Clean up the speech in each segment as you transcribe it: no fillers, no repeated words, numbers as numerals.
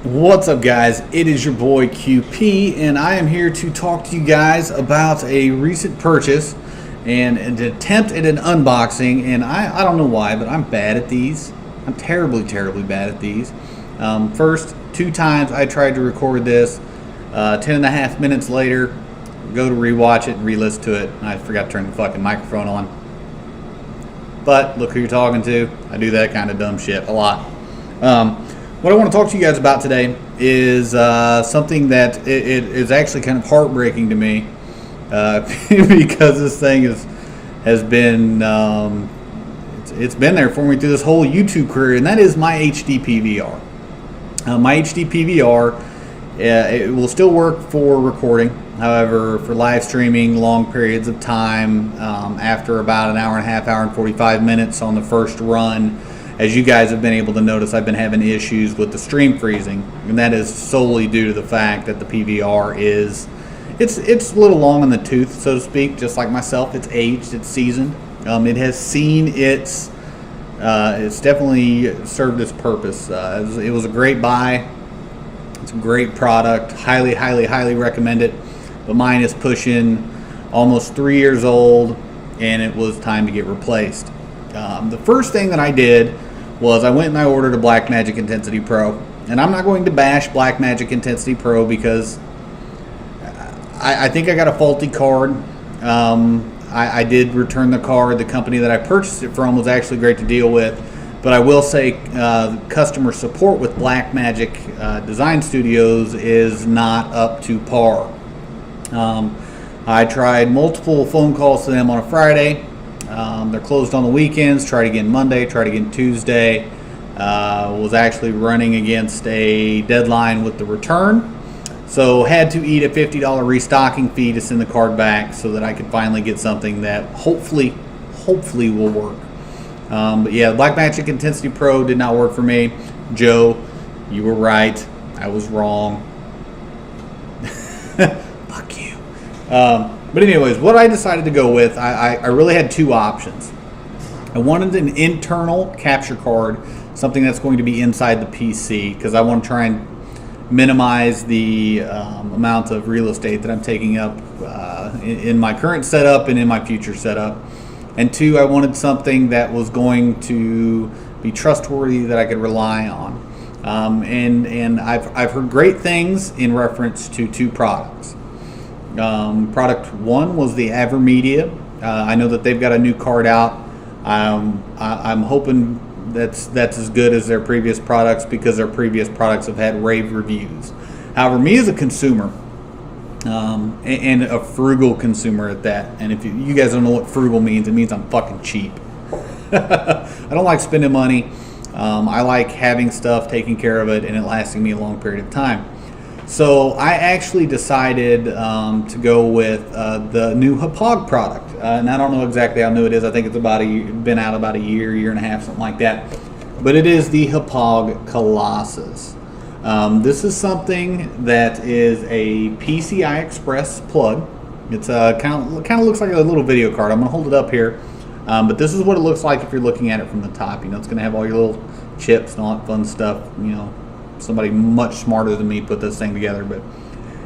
What's up, guys? It is your boy QP, and I am here to talk to you guys about a recent purchase and an attempt at an unboxing. And I don't know why, but I'm bad at these. I'm terribly bad at these. First 2 times I tried to record this, 10.5 minutes later, go to rewatch it and re-listen to it, and I forgot to turn the fucking microphone on. But look who you're talking to. I do that kind of dumb shit a lot. What I want to talk to you guys about today is something that it is actually kind of heartbreaking to me because this thing has been it's been there for me through this whole YouTube career, and that is my HD PVR. My HD PVR, it will still work for recording. However, for live streaming long periods of time, after about an hour and a half, hour and 45 minutes on the first run, as you guys have been able to notice, I've been having issues with the stream freezing, and that is solely due to the fact that the PVR it's a little long in the tooth, so to speak. Just like myself, it's aged, it's seasoned. It has seen it's definitely served its purpose. It was a great buy. It's a great product. Highly recommend it. But mine is pushing almost 3 years old, and it was time to get replaced. The first thing that I did was I went and I ordered a Blackmagic Intensity Pro. And I'm not going to bash Blackmagic Intensity Pro because I think I got a faulty card. I did return the card. The company that I purchased it from was actually great to deal with. But I will say customer support with Blackmagic Design Studios is not up to par. I tried multiple phone calls to them on a Friday. They're closed on the weekends. Tried again Monday, tried again Tuesday. Was actually running against a deadline with the return. So had to eat a $50 restocking fee to send the card back so that I could finally get something that hopefully will work. But yeah, the Blackmagic Intensity Pro did not work for me. Joe, you were right. I was wrong. Fuck you. But anyways, what I decided to go with, I really had 2 options. I wanted an internal capture card, something that's going to be inside the PC, because I want to try and minimize the amount of real estate that I'm taking up in my current setup and in my future setup. And 2, I wanted something that was going to be trustworthy, that I could rely on. And I've heard great things in reference to 2 products. Product 1 was the AverMedia. I know that they've got a new card out. I'm hoping that's as good as their previous products, because their previous products have had rave reviews. However, me as a consumer, and a frugal consumer at that, and if you guys don't know what frugal means, it means I'm fucking cheap. I don't like spending money. I like having stuff, taking care of it, and it lasting me a long period of time. So I actually decided to go with the new Hauppauge product, and I don't know exactly how new it is. I think it's been out about a year and a half, something like that. But it is the Hauppauge Colossus. This is something that is a PCI Express plug. It's kind of looks like a little video card. I'm gonna hold it up here, but this is what it looks like if you're looking at it from the top. You know, it's gonna have all your little chips and all that fun stuff. You know, somebody much smarter than me put this thing together, but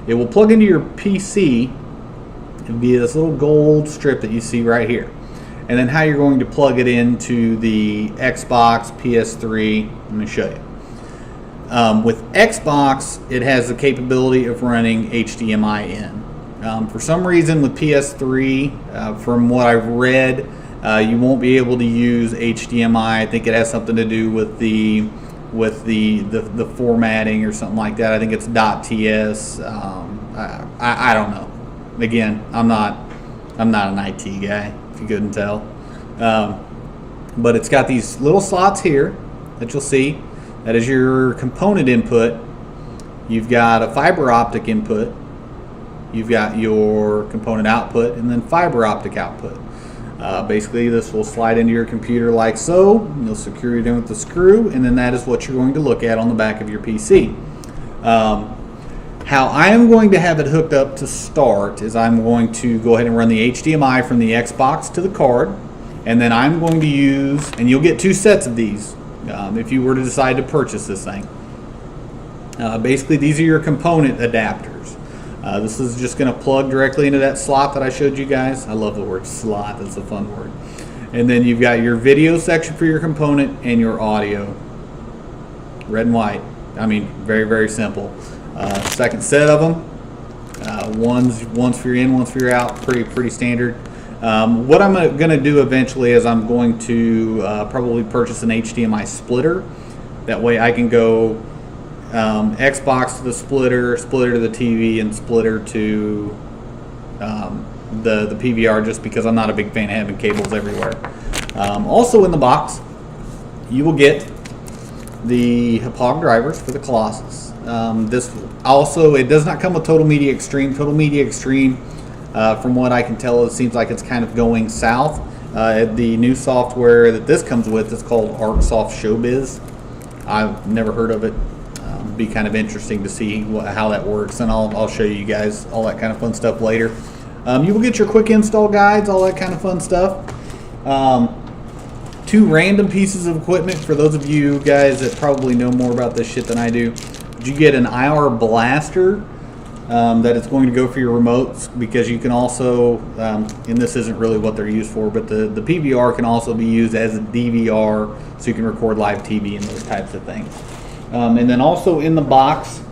it will plug into your PC. It'll be this little gold strip that you see right here, and then how you're going to plug it into the Xbox, PS3. Let me show you. With Xbox, it has the capability of running HDMI in. For some reason with PS3, from what I've read, you won't be able to use HDMI. I think it has something to do with the formatting or something like that. I think it's .ts. I don't know. Again, I'm not an IT guy, if you couldn't tell. But it's got these little slots here that you'll see. That is your component input. You've got a fiber optic input. You've got your component output, and then fiber optic output. Basically, this will slide into your computer like so. You'll secure it in with the screw, and then that is what you're going to look at on the back of your PC. How I am going to have it hooked up to start is I'm going to go ahead and run the HDMI from the Xbox to the card, and then I'm going to use, and you'll get 2 sets of these if you were to decide to purchase this thing. Basically, these are your component adapters. This is just going to plug directly into that slot that I showed you guys. I love the word slot. That's a fun word. And then you've got your video section for your component and your audio. Red and white. I mean, very, very simple. Second set of them. One's for your in, one's for your out. Pretty standard. What I'm going to do eventually is I'm going to probably purchase an HDMI splitter. That way I can go Xbox to the splitter to the TV, and splitter to the PVR, just because I'm not a big fan of having cables everywhere. Also in the box, you will get the Hauppauge drivers for the Colossus. This also, it does not come with Total Media Extreme. Total Media Extreme, from what I can tell, it seems like it's kind of going south. The new software that this comes with is called ArcSoft Showbiz. I've never heard of it. Be kind of interesting to see how that works, and I'll show you guys all that kind of fun stuff later. You will get your quick install guides, all that kind of fun stuff. Two random pieces of equipment for those of you guys that probably know more about this shit than I do. You get an IR blaster that is going to go for your remotes, because you can also, and this isn't really what they're used for, but the PVR can also be used as a DVR, so you can record live TV and those types of things. And then also in the box,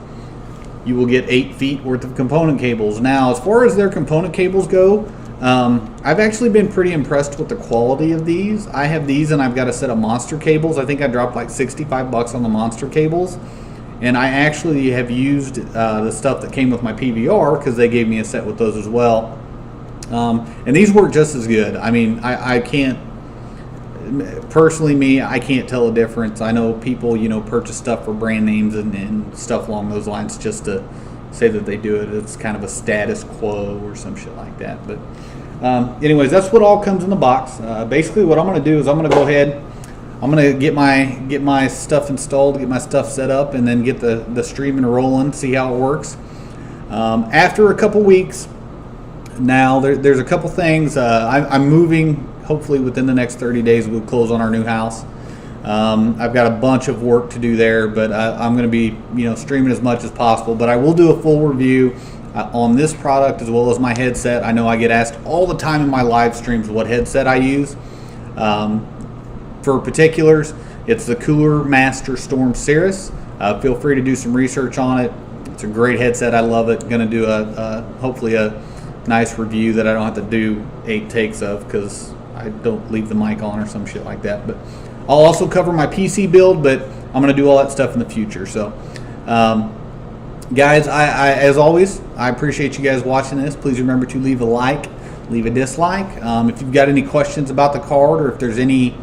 you will get 8 feet worth of component cables. Now, as far as their component cables go, I've actually been pretty impressed with the quality of these. I have these, and I've got a set of monster cables. I think I dropped like 65 bucks on the monster cables. And I actually have used the stuff that came with my PVR, because they gave me a set with those as well. And these work just as good. I mean, I can't, personally I can't tell a difference. I know people, purchase stuff for brand names and stuff along those lines just to say that they do it. It's kind of a status quo or some shit like that. But anyways, that's what all comes in the box. Basically what I'm going to do is I'm going to go ahead, I'm going to get my stuff installed, get my stuff set up, and then get the streaming rolling, see how it works. After a couple weeks, now there's a couple things. I'm moving. Hopefully within the next 30 days we'll close on our new house. I've got a bunch of work to do there, but I'm going to be streaming as much as possible. But I will do a full review on this product as well as my headset. I know I get asked all the time in my live streams what headset I use. For particulars, it's the Cooler Master Storm Cirrus. Feel free to do some research on it. It's a great headset. I love it. Going to do hopefully a nice review that I don't have to do 8 takes of, because I don't leave the mic on or some shit like that. But I'll also cover my PC build, but I'm going to do all that stuff in the future. So, guys, I as always, I appreciate you guys watching this. Please remember to leave a like, leave a dislike. If you've got any questions about the card, or if there's any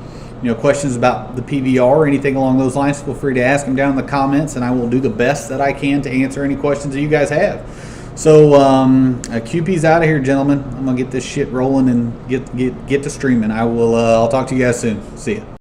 questions about the PVR or anything along those lines, feel free to ask them down in the comments, and I will do the best that I can to answer any questions that you guys have. So QP's out of here, gentlemen. I'm gonna get this shit rolling and get to streaming. I'll talk to you guys soon. See ya.